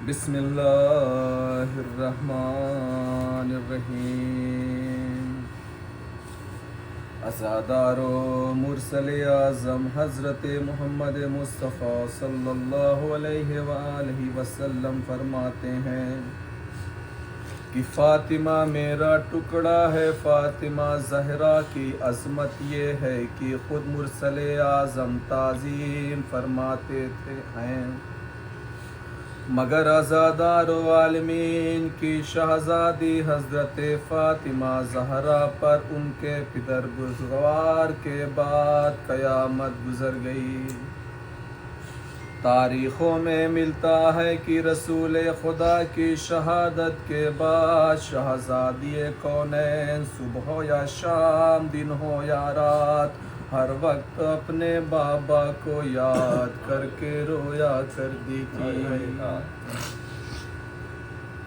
بسم اللہ الرحمن الرحیم۔ عزادار و مرسل اعظم حضرت محمد مصطفیٰ صلی اللہ علیہ وآلہ وسلم فرماتے ہیں کہ فاطمہ میرا ٹکڑا ہے۔ فاطمہ زہرا کی عظمت یہ ہے کہ خود مرسل اعظم تعظیم فرماتے ہیں، مگر عزادار و عالمین کی شہزادی حضرت فاطمہ زہرا پر ان کے پدر بزرگوار کے بعد قیامت گزر گئی۔ تاریخوں میں ملتا ہے کہ رسول خدا کی شہادت کے بعد شہزادی کونین صبح ہو یا شام، دن ہو یا رات، ہر وقت اپنے بابا کو یاد کر کے رویا کرتی تھی۔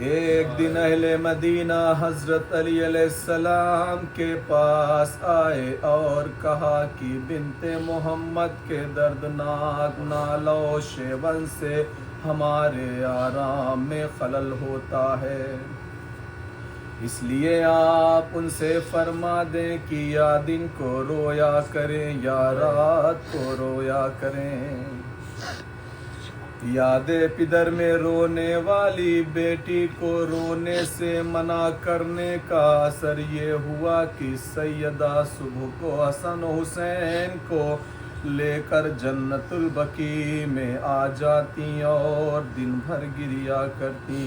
ایک دن اہل مدینہ حضرت علی علیہ السلام کے پاس آئے اور کہا کہ بنت محمد کے دردناک نالہ و شیون سے ہمارے آرام میں خلل ہوتا ہے، اس لیے آپ ان سے فرما دیں کہ یا دن کو رویا کریں یا رات کو رویا کریں۔ یاد پدر میں رونے والی بیٹی کو رونے سے منع کرنے کا اثر یہ ہوا کہ سیدہ صبح کو حسن و حسین کو لے کر جنت البقیع میں آ جاتی اور دن بھر گریا کرتی۔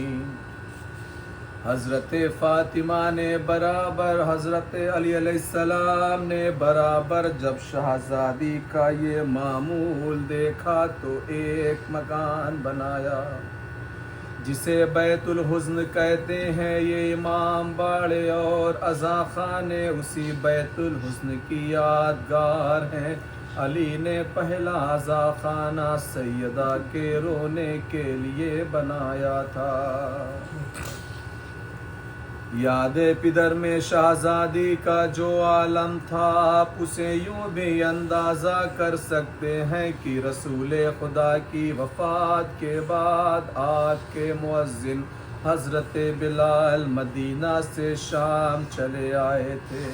حضرت فاطمہ نے برابر، حضرت علی علیہ السلام نے برابر جب شہزادی کا یہ معمول دیکھا تو ایک مکان بنایا جسے بیت الحزن کہتے ہیں۔ یہ امام باڑے اور عزا خانے اسی بیت الحزن کی یادگار ہیں۔ علی نے پہلا عزا خانہ سیدہ کے رونے کے لیے بنایا تھا۔ یاد پدر میں شہزادی کا جو عالم تھا، آپ اسے یوں بھی اندازہ کر سکتے ہیں کہ رسول خدا کی وفات کے بعد آپ کے مؤذن حضرت بلال مدینہ سے شام چلے آئے تھے،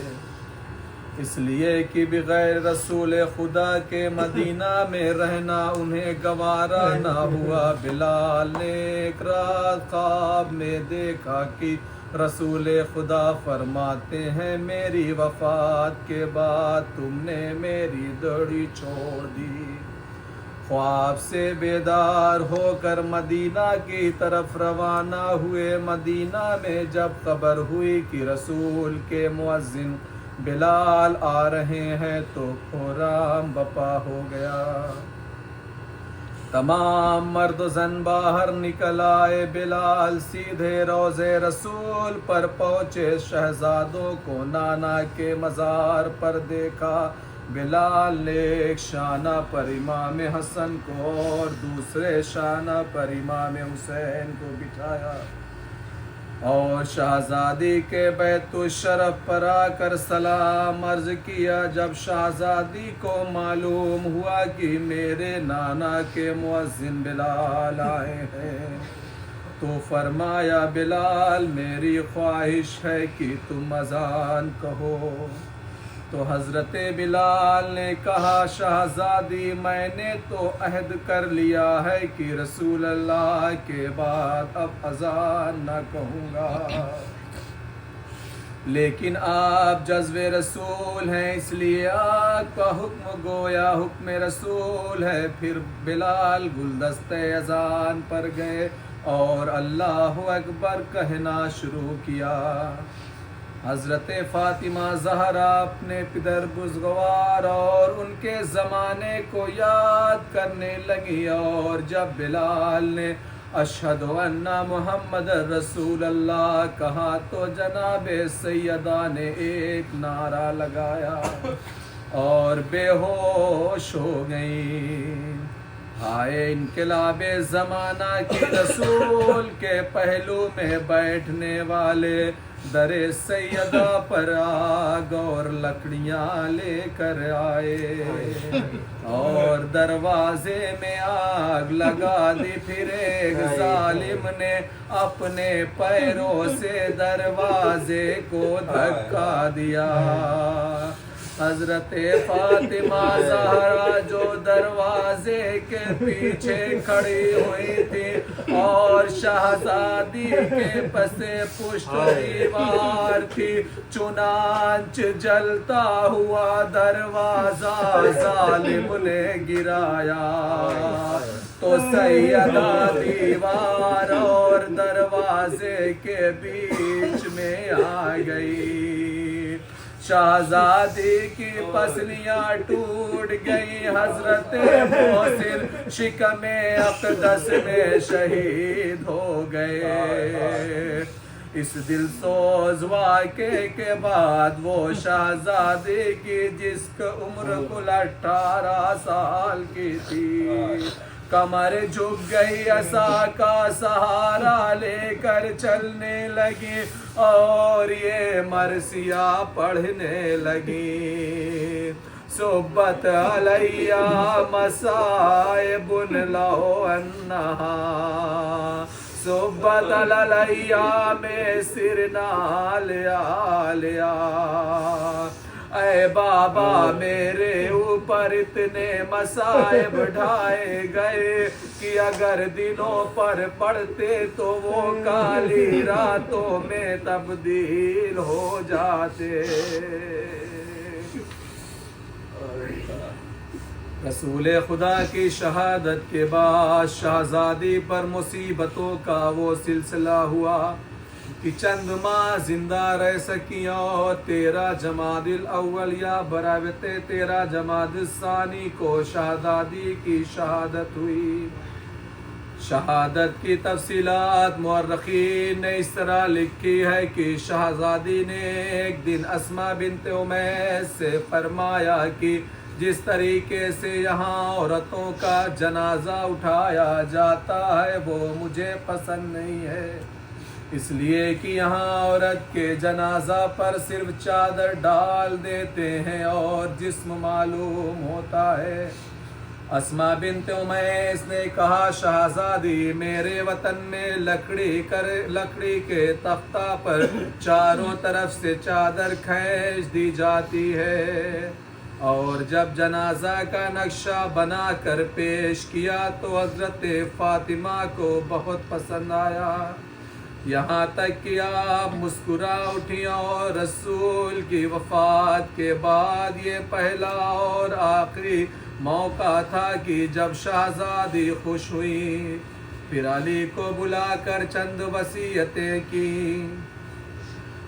اس لیے کہ بغیر رسول خدا کے مدینہ میں رہنا انہیں گوارا نہ ہوا۔ بلال نے ایک رات خواب میں دیکھا کہ رسول خدا فرماتے ہیں میری وفات کے بعد تم نے میری داڑھی چھوڑ دی۔ خواب سے بیدار ہو کر مدینہ کی طرف روانہ ہوئے۔ مدینہ میں جب خبر ہوئی کہ رسول کے مؤذن بلال آ رہے ہیں تو کہرام بپا ہو گیا۔ تمام مرد و زن باہر نکل آئے۔ بلال سیدھے روضے رسول پر پہنچے۔ شہزادوں کو نانا کے مزار پر دیکھا۔ بلال نے ایک شانہ پر امام حسن کو اور دوسرے شانہ پر امام حسین کو بٹھایا اور شہزادی کے بیت الشرف پر آ کر سلام عرض کیا۔ جب شہزادی کو معلوم ہوا کہ میرے نانا کے مؤذن بلال آئے ہیں تو فرمایا بلال میری خواہش ہے کہ تم اذان کہو۔ تو حضرت بلال نے کہا شہزادی میں نے تو عہد کر لیا ہے کہ رسول اللہ کے بعد اب اذان نہ کہوں گا، لیکن آپ جذب رسول ہیں اس لیے آپ کا حکم گویا حکم رسول ہے۔ پھر بلال گلدستہ اذان پر گئے اور اللہ اکبر کہنا شروع کیا۔ حضرت فاطمہ زہرا اپنے پدر بزرگوار اور ان کے زمانے کو یاد کرنے لگی، اور جب بلال نے اشہد ان محمد رسول اللہ کہا تو جناب سیدہ نے ایک نعرہ لگایا اور بے ہوش ہو گئیں۔ ہائے انقلاب زمانہ کی رسول کے پہلو میں بیٹھنے والے، در سیدہ پر آگ اور لکڑیاں لے کر آئے، اور دروازے میں آگ لگا دی، پھر ایک ظالم نے اپنے پیروں سے دروازے کو دھکا دیا۔ حضرت فاطمہ زہرا جو دروازے کے پیچھے کھڑی ہوئی تھی اور شہزادی کے پس پشت دیوار تھی، چنانچہ جلتا ہوا دروازہ ظالم نے گرایا تو سیدہ دیوار اور دروازے کے بیچ میں آ گئی۔ شہزادی کی پسلیاں ٹوٹ گئی، حضرت محسن شکم اقدس میں شہید ہو گئے۔ اس دل سوز واقعے کے بعد وہ شہزادی کی جس کی عمر کل 18 سال کی تھی، کمر جھک گئی، عصا کا سہارا لے کر چلنے لگی اور یہ مرثیہ پڑھنے لگی۔ صبت علیہ مصائب لو انہا، صبت علیہ میں سرنا لیا لیا۔ اے بابا میرے اوپر اتنے مصائب ڈھائے گئے کہ اگر دنوں پر پڑھتے تو وہ کالی راتوں میں تبدیل ہو جاتے۔ رسول خدا کی شہادت کے بعد شہزادی پر مصیبتوں کا وہ سلسلہ ہوا کہ چند ماہ زندہ رہ سکی، اور 13 جمادی الاول یا براوت 13 جمادی الثانی کو شہزادی کی شہادت ہوئی۔ شہادت کی تفصیلات مورخین نے اس طرح لکھی ہے کہ شہزادی نے ایک دن اسماء بنت امیس سے فرمایا کہ جس طریقے سے یہاں عورتوں کا جنازہ اٹھایا جاتا ہے وہ مجھے پسند نہیں ہے، اس لیے کہ یہاں عورت کے جنازہ پر صرف چادر ڈال دیتے ہیں اور جسم معلوم ہوتا ہے۔ اسماء بنت امیس نے کہا شہزادی میرے وطن میں لکڑی کے تختہ پر چاروں طرف سے چادر کھینچ دی جاتی ہے، اور جب جنازہ کا نقشہ بنا کر پیش کیا تو حضرت فاطمہ کو بہت پسند آیا، یہاں تک کہ آپ مسکرا اٹھی، اور رسول کی وفات کے بعد یہ پہلا اور آخری موقع تھا کہ جب شہزادی خوش ہوئی۔ پھر علی کو بلا کر چند وصیتیں کی۔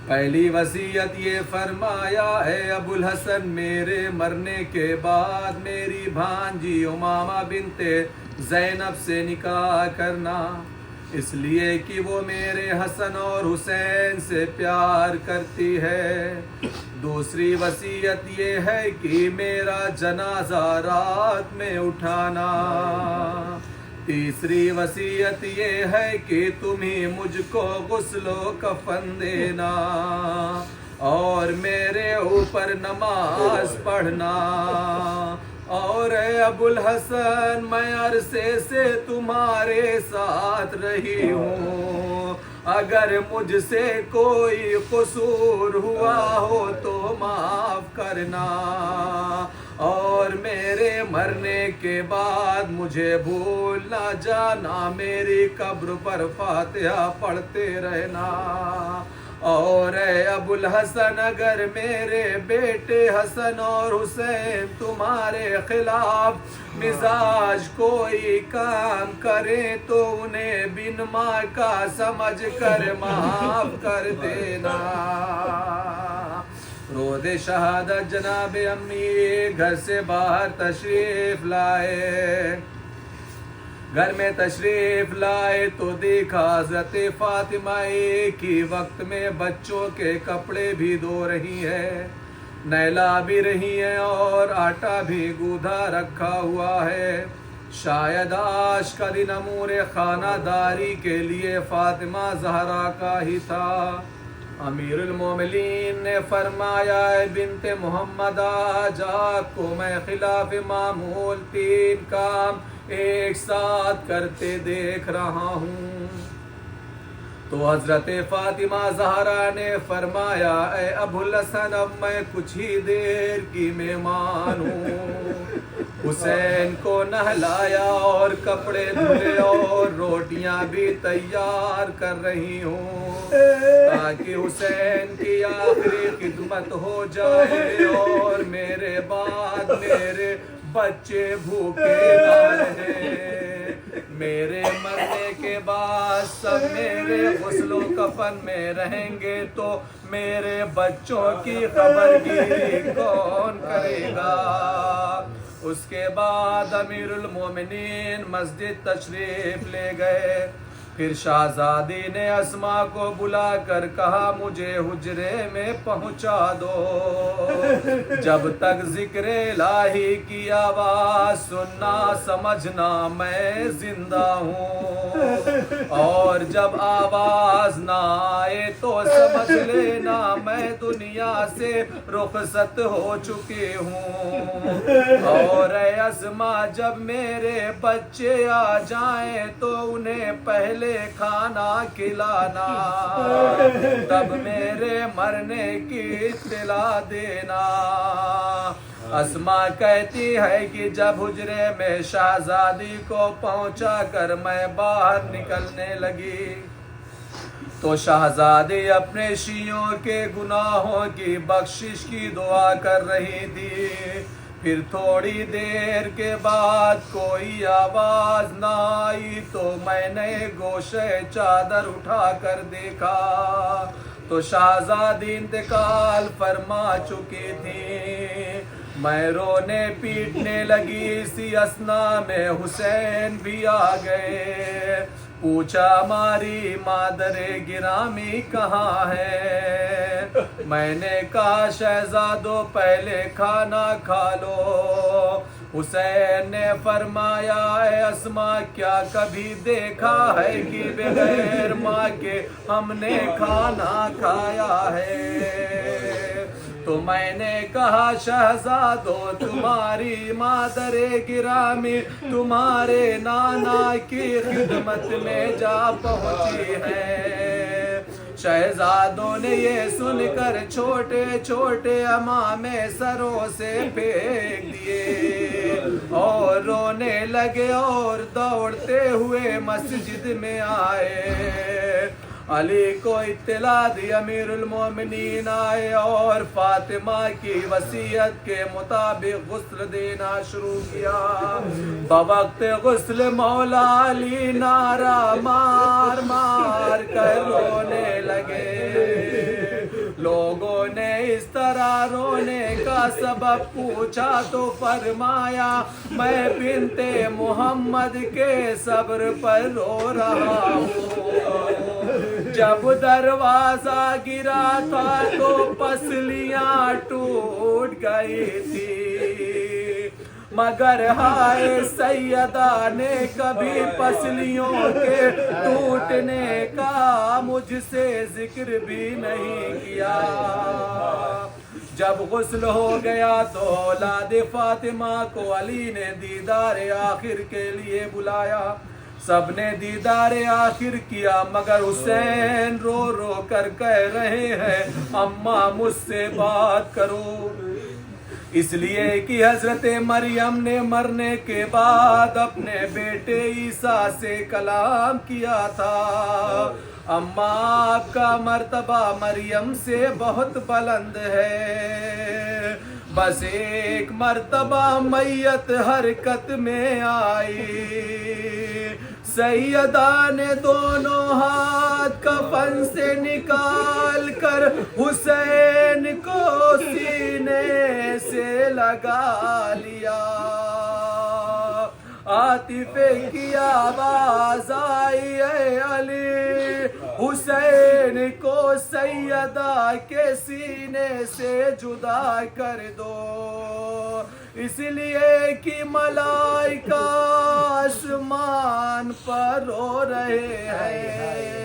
پہلی وصیت یہ فرمایا، اے ابو الحسن میرے مرنے کے بعد میری بھانجی امامہ بنت زینب سے نکاح کرنا، اس لیے کہ وہ میرے حسن اور حسین سے پیار کرتی ہے۔ دوسری وصیت یہ ہے کہ میرا جنازہ رات میں اٹھانا۔ تیسری وصیت یہ ہے کہ تم ہی مجھ کو غسل و کفن دینا اور میرے اوپر نماز پڑھنا۔ اور اے ابو الحسن میں عرصے سے تمہارے ساتھ رہی ہوں، اگر مجھ سے کوئی قصور ہوا ہو تو معاف کرنا، اور میرے مرنے کے بعد مجھے بھول نہ جانا، میری قبر پر فاتحہ پڑھتے رہنا۔ اور اے ابو الحسن اگر میرے بیٹے حسن اور حسین تمہارے خلاف مزاج کوئی کام کرے تو انہیں بن ماں کا سمجھ کر معاف کر دینا۔ رود شہادت جناب امی گھر سے باہر تشریف لائے، گھر میں تشریف لائے تو دیکھا حضرت فاطمہ ایک ہی وقت میں بچوں کے کپڑے بھی دھو رہی ہے، نہلا بھی رہی ہیں اور آٹا بھی گوندھا رکھا ہوا ہے۔ شاید آج کا دن امور خانہ داری کے لیے فاطمہ زہرا کا ہی تھا۔ امیر المومنین نے فرمایا اے بنت محمد آج آپ کو میں خلاف معمول 3 کام ایک ساتھ کرتے دیکھ رہا ہوں۔ تو حضرت فاطمہ زہرا نے فرمایا اے ابوالحسن اب میں کچھ ہی دیر کی مہمان ہوں۔ حسین کو نہلایا اور کپڑے دھلے اور روٹیاں بھی تیار کر رہی ہوں تاکہ حسین کی آخری خدمت ہو جائے اور میرے بعد میرے بچے بھوکے نہ رہیں۔ میرے مرنے کے بعد سب میرے غسل و کفن میں رہیں گے تو میرے بچوں کی خبر گیری کون کرے گا؟ اس کے بعد امیر المومنین مسجد تشریف لے گئے۔ پھر شہزادی نے اسما کو بلا کر کہا مجھے حجرے میں پہنچا دو، جب تک ذکر الہی کی آواز سننا سمجھنا میں زندہ ہوں، اور جب آواز نہ آئے تو سمجھ لینا میں دنیا سے رخصت ہو چکی ہوں، اور اے اسما جب میرے بچے آ جائیں تو انہیں پہلے کھانا کھلانا، تب میرے مرنے کی اطلاع دینا۔ اسما کہتی ہے کہ جب حجرے میں شہزادی کو پہنچا کر میں باہر نکلنے لگی تو شہزادی اپنے شیعوں کے گناہوں کی بخشش کی دعا کر رہی تھی۔ پھر تھوڑی دیر کے بعد کوئی آواز نہ آئی تو میں نے گوشے چادر اٹھا کر دیکھا تو شہزادی انتقال فرما چکی تھی۔ میں رونے پیٹنے لگی، اسی اثناء میں حسین بھی آ گئے۔ پوچھا ہماری مادر گرامی کہاں ہے؟ میں نے کہا شہزادو پہلے کھانا کھا لو۔ حسین نے فرمایا اے اسما کیا کبھی دیکھا ہے کہ بغیر ماں کے ہم نے کھانا کھایا ہے؟ تو میں نے کہا شہزادو تمہاری مادر گرامی تمہارے نانا کی خدمت میں جا پہنچی ہے۔ شہزادوں نے یہ سن کر چھوٹے چھوٹے امامے سروں سے پھینک دیے اور رونے لگے اور دوڑتے ہوئے مسجد میں آئے۔ علی کو اطلاع دی، امیر المومنین آئے اور فاطمہ کی وصیت کے مطابق غسل دینا شروع کیا۔ بوقت غسل مولا علی نعرہ مار مار کر رونے لگے۔ لوگوں نے اس طرح رونے کا سبب پوچھا تو فرمایا میں بنت محمد کے صبر پر رو رہا ہوں۔ جب دروازہ گرا تھا تو پسلیاں ٹوٹ گئی تھی، مگر ہائے سیدہ نے کبھی پسلیوں کے ٹوٹنے کا مجھ سے ذکر بھی نہیں کیا۔ جب غسل ہو گیا تو اولاد فاطمہ کو علی نے دیدار آخر کے لیے بلایا۔ سب نے دیدار آخر کیا مگر حسین رو رو کر کہہ رہے ہیں اماں مجھ سے بات کرو، اس لیے کہ حضرت مریم نے مرنے کے بعد اپنے بیٹے عیسیٰ سے کلام کیا تھا۔ اماں آپ کا مرتبہ مریم سے بہت بلند ہے، بس ایک مرتبہ میت حرکت میں آئی، سیدہ نے دونوں ہاتھ کفن سے نکال کر حسین کو سینے سے لگا لیا۔ عاطفے کی آواز آئی اے علی حسین کو سیدہ کے سینے سے جدا کر دو، اس لیے کہ ملائکہ پر رو رہے ہیں.